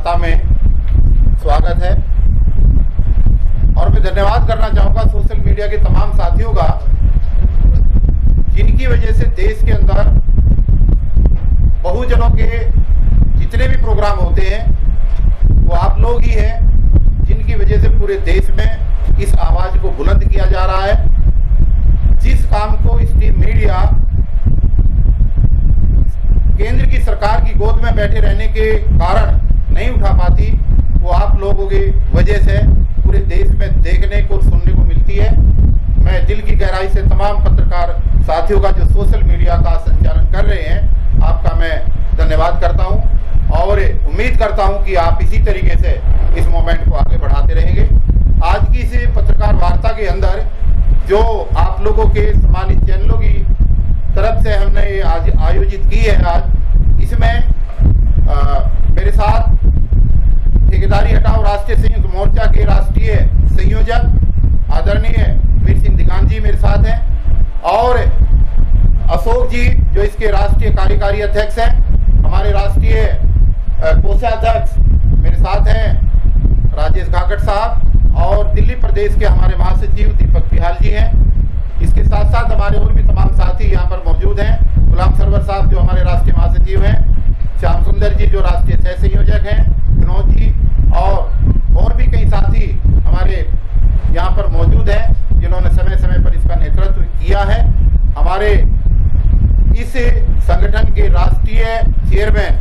वार्ता में स्वागत है। और मैं धन्यवाद करना चाहूँगा सोशल मीडिया के तमाम साथियों का, जिनकी वजह से देश के अंदर बहुजनों के जितने भी प्रोग्राम होते हैं वो आप लोग ही हैं, जिनकी वजह से पूरे देश में इस आवाज़ को बुलंद किया जा रहा है। जिस काम को स्ट्रीम मीडिया केंद्र की सरकार की गोद में बैठे रहने के कारण नहीं उठा पाती, वो आप लोगों की वजह से पूरे देश में देखने को सुनने को मिलती है। मैं दिल की गहराई से तमाम पत्रकार साथियों का जो सोशल मीडिया का संचालन कर रहे हैं, आपका मैं धन्यवाद करता हूं और उम्मीद करता हूं कि आप इसी तरीके से इस मोमेंट को आगे बढ़ाते रहेंगे। आज की इस पत्रकार वार्ता के अंदर जो आप लोगों के सम्मानित चैनलों की तरफ से हमने ये आज आयोजित की है, आज इसमें मेरे साथ ठेकेदारी हटाओ राष्ट्रीय संयुक्त मोर्चा के राष्ट्रीय संयोजक आदरणीय वीर सिंह दिगान जी मेरे साथ हैं और अशोक जी जो इसके राष्ट्रीय कार्यकारी अध्यक्ष हैं, हमारे राष्ट्रीय कोषाध्यक्ष मेरे साथ हैं राजेश घाकट साहब और दिल्ली प्रदेश के हमारे महासचिव दीपक बिहाल जी हैं। इसके साथ साथ हमारे और भी तमाम साथी यहाँ पर मौजूद हैं। गुलाम सरवर साहब जो हमारे राष्ट्रीय महासचिव हैं, श्याम सुंदर जी जो राष्ट्रीय सह संयोजक हैं, विनोद जी और भी कई साथी हमारे यहाँ पर मौजूद हैं, जिन्होंने समय समय पर इसका नेतृत्व किया है। हमारे इस संगठन के राष्ट्रीय चेयरमैन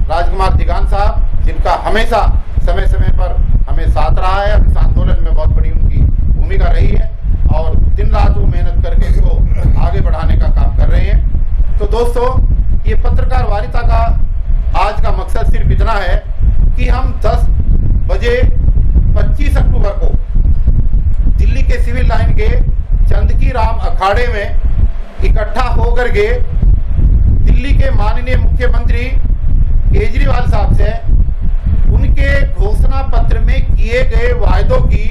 राजकुमार दिगान साहब, जिनका हमेशा समय समय पर हमें साथ रहा है, इस आंदोलन में बहुत बड़ी उनकी भूमिका रही है और दिन रात वो मेहनत करके इसको आगे बढ़ाने का काम कर रहे हैं। तो दोस्तों, ये पत्रकार वार्ता का आज का मकसद सिर्फ इतना है कि हम 10 बजे 25 अक्टूबर को दिल्ली के सिविल लाइन के चंदकी राम अखाड़े में इकट्ठा होकर के दिल्ली के माननीय मुख्यमंत्री केजरीवाल साहब से उनके घोषणा पत्र में किए गए वायदों की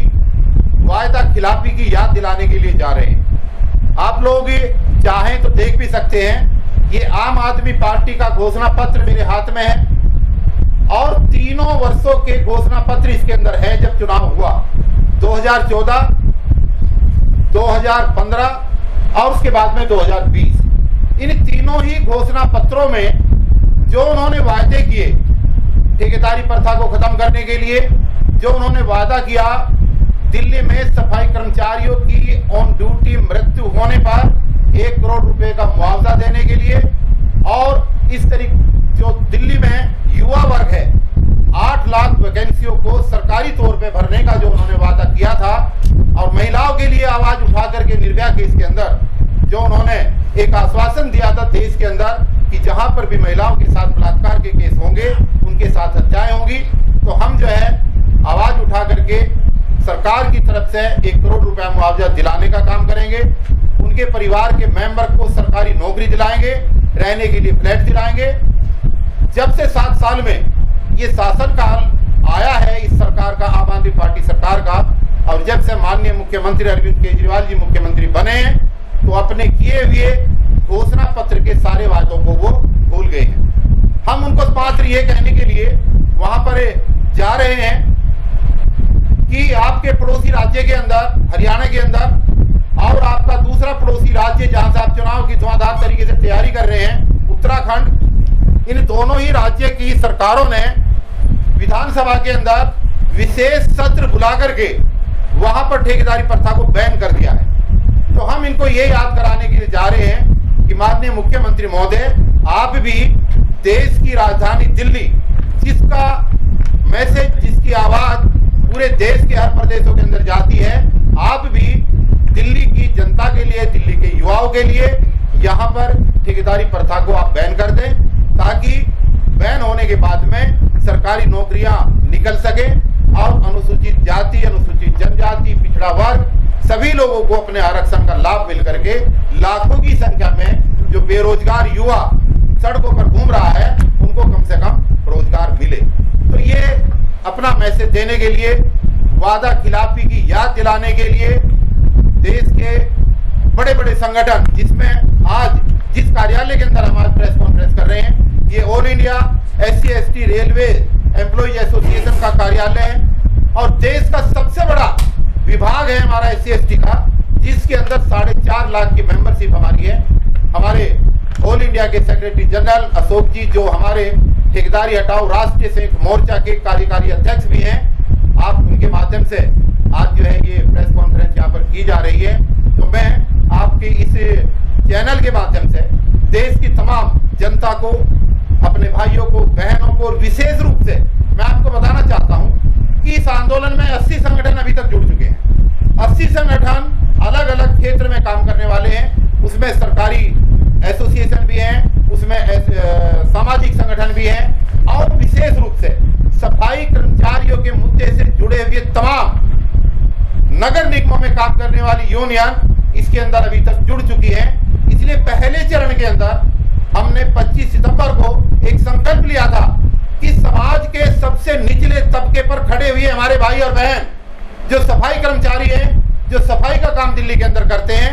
वायदा खिलाफी की याद दिलाने के लिए जा रहे हैं। आप लोग चाहें तो देख भी सकते हैं, ये आम आदमी पार्टी का घोषणा पत्र मेरे हाथ में है और तीनों वर्षों के घोषणा पत्र इसके अंदर है। जब चुनाव हुआ 2014, 2015 और उसके बाद में 2020, इन तीनों ही घोषणा पत्रों में जो उन्होंने वायदे किए ठेकेदारी प्रथा को खत्म करने के लिए, जो उन्होंने वादा किया दिल्ली में सफाई कर्मचारियों की ऑन ड्यूटी मृत्यु होने पर 1 करोड़ रुपए का मुआवजा देने के लिए, और इस तरीके जो दिल्ली में युवा वर्ग है 8 लाख वैकेंसियों को सरकारी तौर पे भरने का जो उन्होंने वादा किया था, और महिलाओं के लिए आवाज उठा करके निर्भया केस के अंदर जो उन्होंने एक आश्वासन दिया था देश के अंदर कि जहां पर भी महिलाओं के साथ बलात्कार के केस होंगे उनके साथ हत्याएं होंगी, तो हम जो है आवाज उठा करके सरकार की तरफ से 1 करोड़ रुपया मुआवजा दिलाने का काम करेंगे। उनके परिवार के मेंबर को सरकारी नौकरी दिलाएंगे, रहने के लिए फ्लैट दिलाएंगे। जब से 7 साल में ये शासन काल आया है इस सरकार का, आम आदमी पार्टी सरकार का, और जब से माननीय मुख्यमंत्री अरविंद केजरीवाल जी मुख्यमंत्री बने हैं, तो अपने किए हुए घोषणा पत्र के सारे वादों को वो भूल गए हैं। हम उनको मात्र ये कहने के लिए वहां पर जा रहे हैं कि आपके पड़ोसी राज्य के अंदर, हरियाणा के अंदर, और आपका दूसरा पड़ोसी राज्य जहां से आप चुनाव की धुआंधार तरीके से तैयारी कर रहे हैं, उत्तराखंड, इन दोनों ही राज्य की सरकारों ने विधानसभा के अंदर विशेष सत्र बुला करके वहां पर ठेकेदारी प्रथा को बैन कर दिया है। तो हम इनको ये याद कराने के लिए जा रहे हैं कि माननीय मुख्यमंत्री महोदय, आप भी देश की राजधानी दिल्ली, जिसका मैसेज, जिसकी आवाज पूरे देश के हर प्रदेशों के अंदर जाती है, आप भी दिल्ली की जनता के लिए, दिल्ली के युवाओं के लिए यहाँ पर ठेकेदारी प्रथा को आप बैन कर दें, ताकि बैन होने के बाद में सरकारी नौकरियां निकल सके और अनुसूचित जाति, अनुसूचित जनजाति, पिछड़ा वर्ग सभी लोगों को अपने आरक्षण का लाभ मिल करके लाखों की संख्या में जो बेरोजगार युवा सड़कों पर घूम रहा है उनको कम से कम रोजगार मिले। तो ये अपना मैसेज देने के लिए, वादा खिलाफी की याद दिलाने के लिए देश के बड़े बड़े संगठन, जिसमें आज जिस कार्यालय के अंदर हम आज प्रेस कॉन्फ्रेंस कर रहे हैं, ये all India SC ST railway employee का कार्यालय है और देश का सबसे बड़ा विभाग है हमारा SC/ST का, जिसके अंदर 4.5 लाख की मेंबरशिप हमारी है। हमारे ऑल इंडिया के सेक्रेटरी जनरल अशोक जी, जो हमारे ठेकेदारी हटाओ राष्ट्रीय संयुक्त मोर्चा के कार्यकारी अध्यक्ष भी हैं, आप उनके माध्यम से आज जो है ये प्रेस कॉन्फ्रेंस यहाँ पर की जा रही है। तो मैं आपके इस चैनल के माध्यम से देश की तमाम जनता को, अपने भाइयों को, बहनों को, और विशेष रूप से मैं आपको बताना चाहता हूँ कि इस आंदोलन में 80 संगठन अभी तक जुड़ चुके हैं। 80 संगठन अलग अलग क्षेत्र में काम करने वाले हैं। उसमें सरकारी एसोसिएशन भी हैं, उसमें सामाजिक संगठन भी हैं, और विशेष रूप से सफाई कर्मचारियों के मुद्दे से जुड़े हुए तमाम नगर निगमों में काम करने वाली यूनियन इसके अंदर अभी तक जुड़ चुकी है। इसलिए पहले चरण के अंदर हमने 25 सितंबर को एक संकल्प लिया था कि समाज के सबसे निचले तबके पर खड़े हुए हमारे भाई और बहन जो सफाई कर्मचारी हैं, जो सफाई का काम दिल्ली के अंदर करते हैं,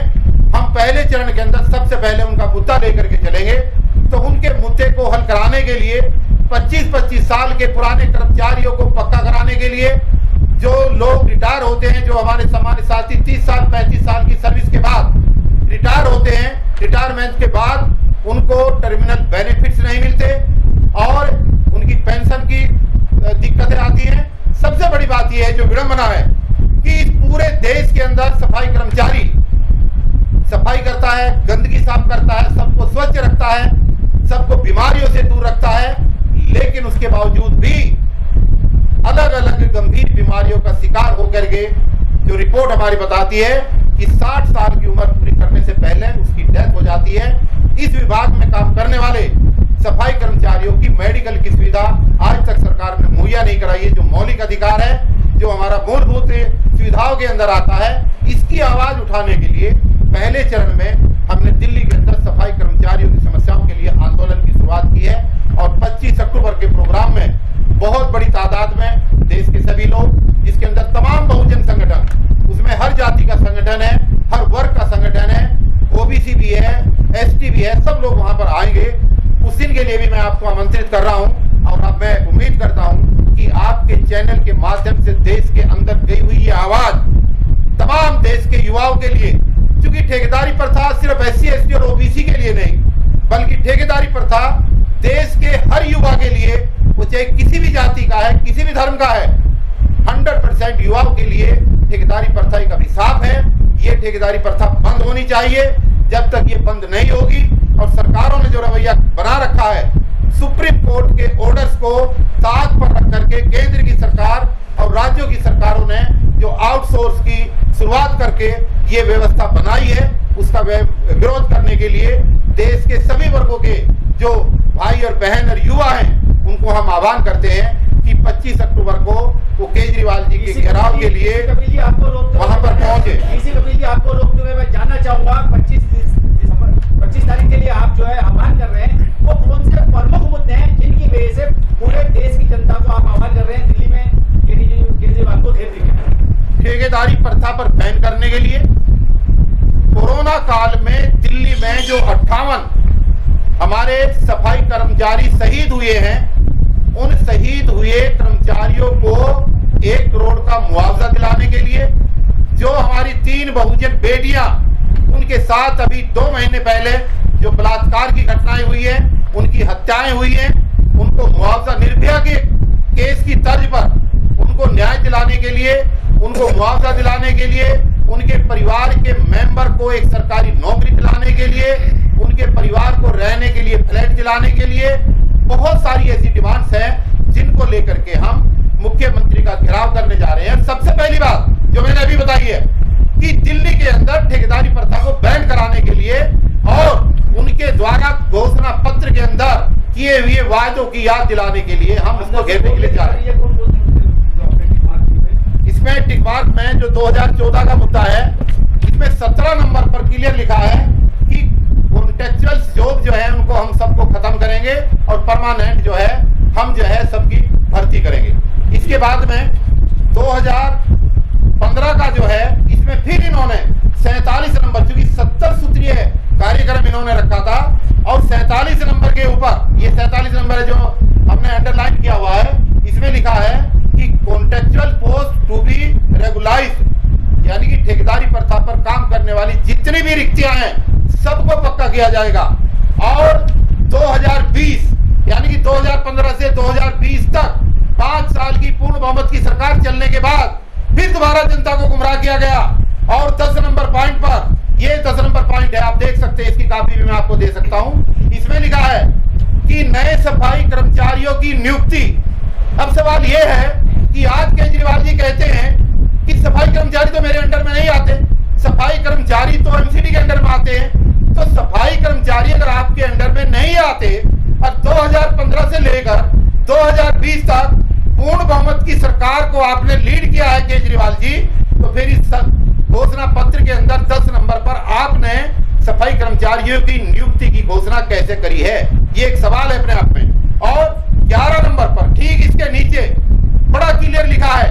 हम पहले चरण के अंदर सबसे पहले उनका मुद्दा लेकर के चलेंगे। तो उनके मुद्दे को हल कराने के लिए 25-25 साल के पुराने कर्मचारियों को पक्का कराने के लिए, जो लोग रिटायर होते हैं, जो हमारे सामान्य साथी 30 साल 35 साल की सर्विस के बाद रिटायर होते हैं, रिटायरमेंट के बाद उनको टर्मिनल बेनिफिट्स नहीं मिलते और उनकी पेंशन की दिक्कतें आती हैं। सबसे बड़ी बात यह है, जो विडंबना है, कि इस पूरे देश के अंदर सफाई कर्मचारी सफाई करता है, गंदगी साफ करता है, सबको स्वच्छ रखता है, सबको बीमारियों से दूर रखता है, लेकिन उसके बावजूद भी अलग अलग गंभीर बीमारियों का शिकार होकर के जो रिपोर्ट हमारी बताती है कि 60 साल की उम्र पूरी करने से पहले उसकी डेथ हो जाती है। इस विभाग में काम करने वाले सफाई कर्मचारियों की मेडिकल की सुविधा आज तक सरकार ने मुहैया नहीं कराई है, जो मौलिक अधिकार है, जो हमारा मूलभूत सुविधाओं के अंदर आता है। इसकी आवाज उठाने के लिए पहले चरण में हमने दिल्ली के अंदर सफाई कर्मचारियों की समस्याओं के लिए आंदोलन की शुरुआत की है और 25 अक्टूबर के प्रोग्राम में बहुत बड़ी तादाद में देश के सभी लोग, जिसके अंदर तमाम बहुजन संगठन, उसमें हर जाति का संगठन है, हर वर्ग का संगठन है, OBC भी है, ST भी है, सब लोग वहां पर आएंगे। उस दिन के लिए भी मैं आपको आमंत्रित कर रहा हूं और अब मैं उम्मीद करता हूं कि आपके चैनल के माध्यम से देश के अंदर गई हुई ये आवाज तमाम देश के युवाओं के लिए, क्योंकि ठेकेदारी प्रथा सिर्फ SC/ST और OBC के लिए नहीं, बल्कि ठेकेदारी प्रथा देश के हर युवा के लिए, वो चाहे किसी भी जाति का है, किसी भी धर्म का है, 100% युवाओं के लिए ठेकेदारी प्रथा एक अभिशाप है। ये ठेकेदारी प्रथा बंद होनी चाहिए। जब तक ये बंद नहीं होगी और सरकारों ने जो रवैया बना रखा है, सुप्रीम कोर्ट के ऑर्डर्स को ताक पर रख करके केंद्र की सरकार और राज्यों की सरकारों ने जो आउटसोर्स की शुरुआत करके ये व्यवस्था बनाई है, उसका विरोध करने के लिए देश के सभी वर्गों के जो भाई और बहन और युवा हैं, उनको हम आह्वान करते हैं कि 25 अक्टूबर को वो केजरीवाल जी के घेराव के लिए वहां पर पहुंचे। इसी कपिल जी, आपको रोकते हुए मैं जानना चाहूंगा, 25 तारीख के लिए आप जो है आह्वान कर रहे हैं, वो कौन से प्रमुख मुद्दे हैं जिनकी वजह से पूरे देश की जनता को आप आह्वान कर रहे हैं दिल्ली में केजरीवाल को घेर दीजिए? ठेकेदारी प्रथा पर बैन करने के लिए, कोरोना काल में दिल्ली में जो 58 हमारे सफाई कर्मचारी शहीद हुए हैं, उन शहीद हुए कर्मचारियों को 1 करोड़ का मुआवजा दिलाने के लिए, जो हमारी 3 बहुजन बेटियां, उनके साथ अभी 2 महीने पहले जो बलात्कार की घटनाएं हुई है, उनकी हत्याएं हुई हैं, उनको मुआवजा निर्भया के केस की तर्ज पर उनको न्याय दिलाने के लिए, उनको मुआवजा दिलाने के लिए, उनके परिवार के मेंबर को एक सरकारी नौकरी दिलाने के लिए, उनके परिवार को रहने के लिए फ्लैट दिलाने के लिए, बहुत सारी ऐसी डिमांड्स हैं जिनको लेकर के हम मुख्यमंत्री का घेराव करने जा रहे हैं। सबसे पहली बात जो मैंने अभी बताई है कि दिल्ली के अंदर ठेकेदारी प्रथा को बैन कराने के लिए और उनके द्वारा घोषणा पत्र के अंदर किए हुए वायदों की याद दिलाने के लिए हम उसको घेरने के लिए जा रहे हैं। इसमें टिकमार्क में जो 2014 का मुद्दा है, इसमें 17 नंबर पर क्लियर लिखा है कि कॉन्ट्रेक्चुअल जॉब जो है उनको हम सबको खत्म करेंगे और परमानेंट जो है हम जो है सबकी भर्ती करेंगे। इसके बाद में 2015 का जो है, इसमें फिर इन्होंने 47 नंबर, क्योंकि 70 सूत्रीय कार्यक्रम इन्होंने रखा था और 47 नंबर के ऊपर, ये 47 नंबर है जो हमने अंडरलाइन किया हुआ है, इसमें लिखा है कि कॉन्ट्रेक्चुअल पोस्ट टू बी रेगुलाइज्ड, यानी कि ठेकेदारी प्रथा पर काम करने वाली जितनी भी रिक्तियां हैं सबको पक्का किया जाएगा। और 2020 यानी कि 2015 से 2020 तक 5 साल की पूर्ण बहुमत की सरकार चलने के बाद फिर दोबारा जनता को गुमराह किया गया। और 10 नंबर पॉइंट पर, ये 10 नंबर पॉइंट है, आप देख सकते हैं, इसकी कॉपी भी मैं आपको दे सकता हूं। इसमें लिखा है कि नए सफाई कर्मचारियों की नियुक्ति। अब सवाल यह है कि आज केजरीवाल जी कहते हैं कि सफाई कर्मचारी तो मेरे अंडर में नहीं आते, सफाई कर्मचारी तो एमसीडी के अंडर में आते हैं। तो सफाई कर्मचारी अगर आपके अंडर में नहीं आते और 2015 से लेकर 2020 तक पूर्ण बहुमत की सरकार को आपने लीड किया है केजरीवाल जी, तो फिर इस घोषणा पत्र के अंदर 10 नंबर पर आपने सफाई कर्मचारियों की नियुक्ति की घोषणा कैसे करी है? ये एक सवाल है अपने आप में। और 11 नंबर पर ठीक इसके नीचे बड़ा क्लियर लिखा है,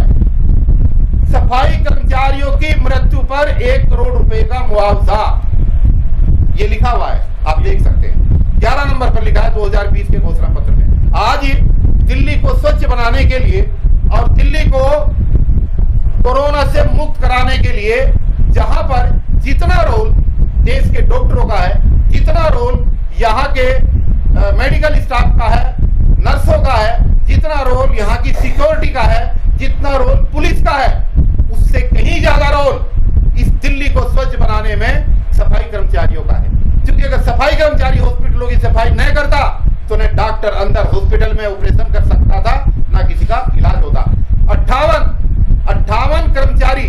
सफाई कर्मचारियों की मृत्यु पर 1 करोड़ रुपए का मुआवजा, ये लिखा हुआ है, आप देख सकते हैं। 11 नंबर पर लिखा है 2020 के घोषणा पत्र में। आज दिल्ली को स्वच्छ बनाने के लिए और दिल्ली को कोरोना से मुक्त कराने के लिए जहां पर जितना रोल देश के डॉक्टरों का है, जितना रोल यहाँ के मेडिकल स्टाफ का है, नर्सों का है, जितना रोल यहाँ की सिक्योरिटी का है, जितना रोल पुलिस का है, उससे कहीं ज्यादा रोल इस दिल्ली को स्वच्छ बनाने में सफाई कर्मचारियों का है। क्योंकि अगर सफाई कर्मचारी हॉस्पिटलों की सफाई नहीं करता तो न डॉक्टर अंदर हॉस्पिटल में ऑपरेशन कर सकता था, ना किसी का इलाज होता। 58 कर्मचारी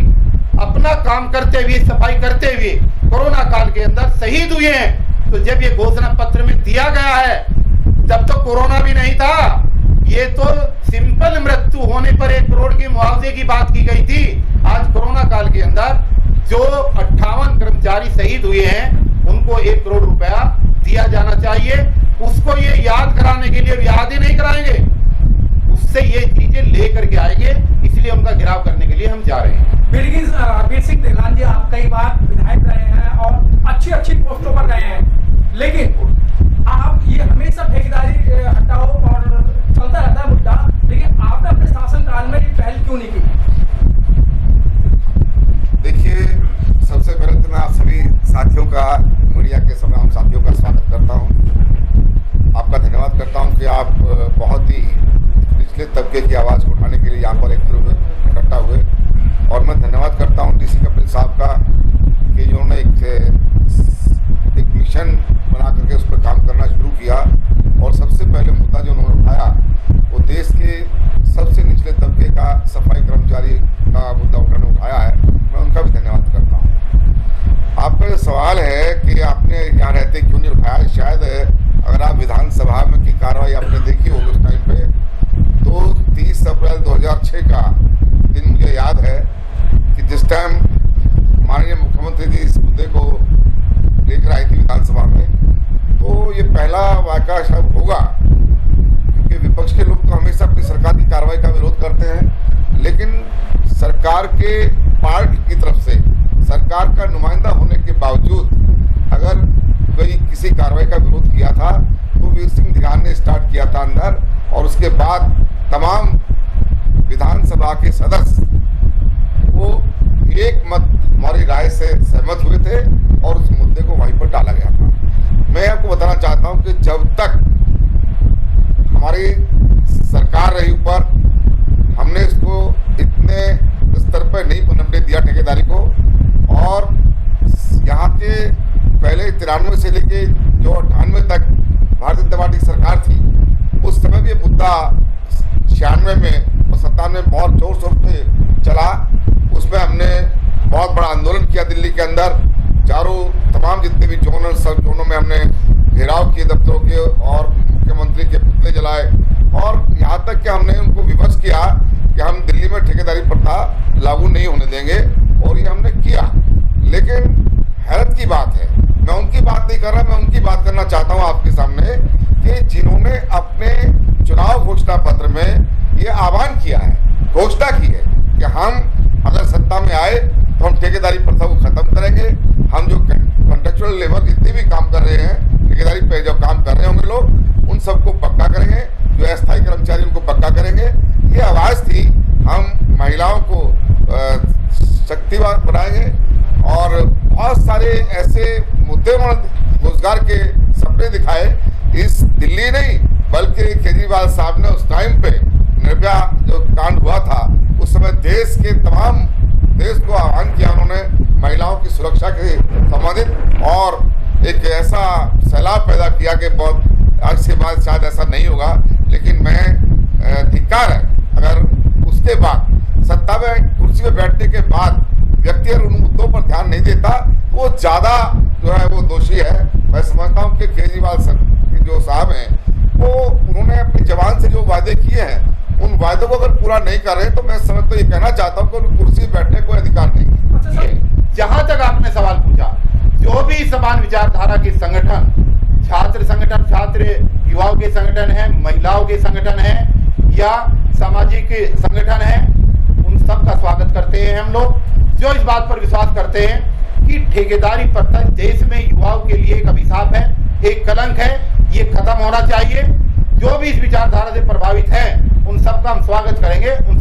अपना काम करते हुए, सफाई करते हुए कोरोना काल के अंदर शहीद हुए हैं। तो जब ये घोषणा पत्र में दिया गया है तब तो कोरोना भी नहीं था, ये तो सिंपल मृत्यु होने पर 1 करोड़ के मुआवजे की बात की गई थी। आज कोरोना काल के अंदर जो 58 कर्मचारी शहीद हुए हैं उनको 1 करोड़ रुपया दिया जाना चाहिए। उसको ये याद कराने के लिए याद ही नहीं कराएंगे, उससे ये चीजें लेकर के आएंगे, इसलिए उनका घेराव करने के लिए हम जा रहे हैं। वीर सिंह देगलान जी, आप कई बार विधायक रहे हैं और अच्छी पोस्टों पर रहे हैं, लेकिन आप ये हमेशा ठेकेदारी हटाओ और चलता रहता है मुद्दा, लेकिन आपने अपने शासनकाल में ये पहल क्यों नहीं की? देखिए, सबसे पहले तो मैं आप सभी साथियों का, मीडिया के तमाम साथियों का स्वागत करता हूं। आपका धन्यवाद करता हूं कि आप बहुत ही निचले तबके की आवाज़ को उठाने के लिए यहाँ पर इकट्ठा हुए। और मैं धन्यवाद करता हूं डीसी कपिल साहब का कि जिन्होंने एक मिशन बना करके उस पर काम करना शुरू किया। और सबसे पहले मुद्दा जो उन्होंने उठाया वो देश के सबसे निचले तबके का सफाई कर्मचारी का मुद्दा उन्होंने उठाया है, मैं उनका भी धन्यवाद करता हूँ। आपका जो सवाल है कि आपने यहाँ रहते क्यों नहीं उठाया, शायद अगर आप विधानसभा में की कार्रवाई आपने देखी होगी उस टाइम पे, तो 30 अप्रैल 2006 का दिन मुझे याद है कि जिस टाइम माननीय मुख्यमंत्री जी इस मुद्दे को लेकर आई थी विधानसभा में, तो ये पहला वाक़या शायद होगा, क्योंकि विपक्ष के लोग तो हमेशा अपनी सरकार की कार्रवाई का विरोध करते हैं, लेकिन सरकार के पार्ट की तरफ से, सरकार का नुमाइंदा होने के बावजूद अगर कोई किसी कार्रवाई का विरोध किया था तो वीर सिंह देगलान ने स्टार्ट किया था अंदर। और उसके बाद तमाम विधानसभा के सदस्य वो एक मत हमारी राय से सहमत हुए थे और उस मुद्दे को वहीं पर डाला गया था। मैं आपको बताना चाहता हूं कि जब तक हमारी सरकार रही ऊपर, हमने इसको इतने स्तर पर नहीं पनपने दिया ठेकेदारी को। और यहाँ के पहले 93 से लेके जो 98 तक भारतीय जनता पार्टी सरकार थी, उस समय भी ये मुद्दा 96 में और 97 में बहुत जोर शोर से चला। उसमें हमने बहुत बड़ा आंदोलन किया दिल्ली के अंदर, चारों तमाम जितने भी जोन, सब जोनों में हमने घेराव किए दफ्तरों के और मुख्यमंत्री के पुतले जलाए। और यहाँ तक कि हमने उनको विवश किया कि हम दिल्ली में ठेकेदारी प्रथा लागू नहीं होने देंगे, और ये हमने किया। लेकिन हैरत की बात है, मैं उनकी बात नहीं कर रहा, मैं उनकी बात करना चाहता हूँ आपके सामने, कि जिन्होंने अपने चुनाव घोषणा पत्र में ये आह्वान किया है, घोषणा की है कि हम अगर सत्ता में आए तो हम ठेकेदारी प्रथा को खत्म करेंगे। हम जो कॉन्ट्रेक्चुअल लेबर जितने भी काम कर रहे हैं, ठेकेदारी पे जो काम कर रहे होंगे लोग, उन सबको पक्का करेंगे, जो अस्थायी कर्मचारी उनको पक्का करेंगे। ये आवाज़ थी। हम बढ़ाएंगे और बहुत सारे ऐसे मुद्दे उन्होंने रोजगार के सपने दिखाए। इस दिल्ली नहीं बल्कि केजरीवाल साहब ने उस टाइम पे निर्भया जो कांड हुआ था उस समय देश को आह्वान किया उन्होंने महिलाओं की सुरक्षा के संबंधित और एक ऐसा सैलाब पैदा किया कि बहुत आज के बाद शायद ऐसा नहीं होगा। लेकिन मैं धिक्कार है अगर उसके बाद सत्ता में कुर्सी पे बैठने के बाद व्यक्ति अगर उन मुद्दों पर ध्यान नहीं देता वो ज्यादा जो है वो दोषी है। मैं समझता हूँ कि केजरीवाल जो साहब हैं वो उन्होंने अपनी जबान से जो वादे किए हैं उन वादों को अगर पूरा नहीं कर रहे तो मैं समझता हूँ ये कहना चाहता हूँ कि उनको कुर्सी पे बैठने कोई अधिकार नहीं। जहां तक आपने सवाल पूछा, जो भी समान विचारधारा के संगठन, छात्र संगठन, छात्र युवाओं के संगठन है, महिलाओं के संगठन है या सामाजिक संगठन है, उन सब का स्वागत करते हैं हम लोग, जो इस बात पर विश्वास करते हैं कि ठेकेदारी प्रथा देश में युवाओं के लिए एक अभिशाप है, एक कलंक है, ये खत्म होना चाहिए। जो भी इस विचारधारा से प्रभावित है उन सबका हम स्वागत करेंगे, उन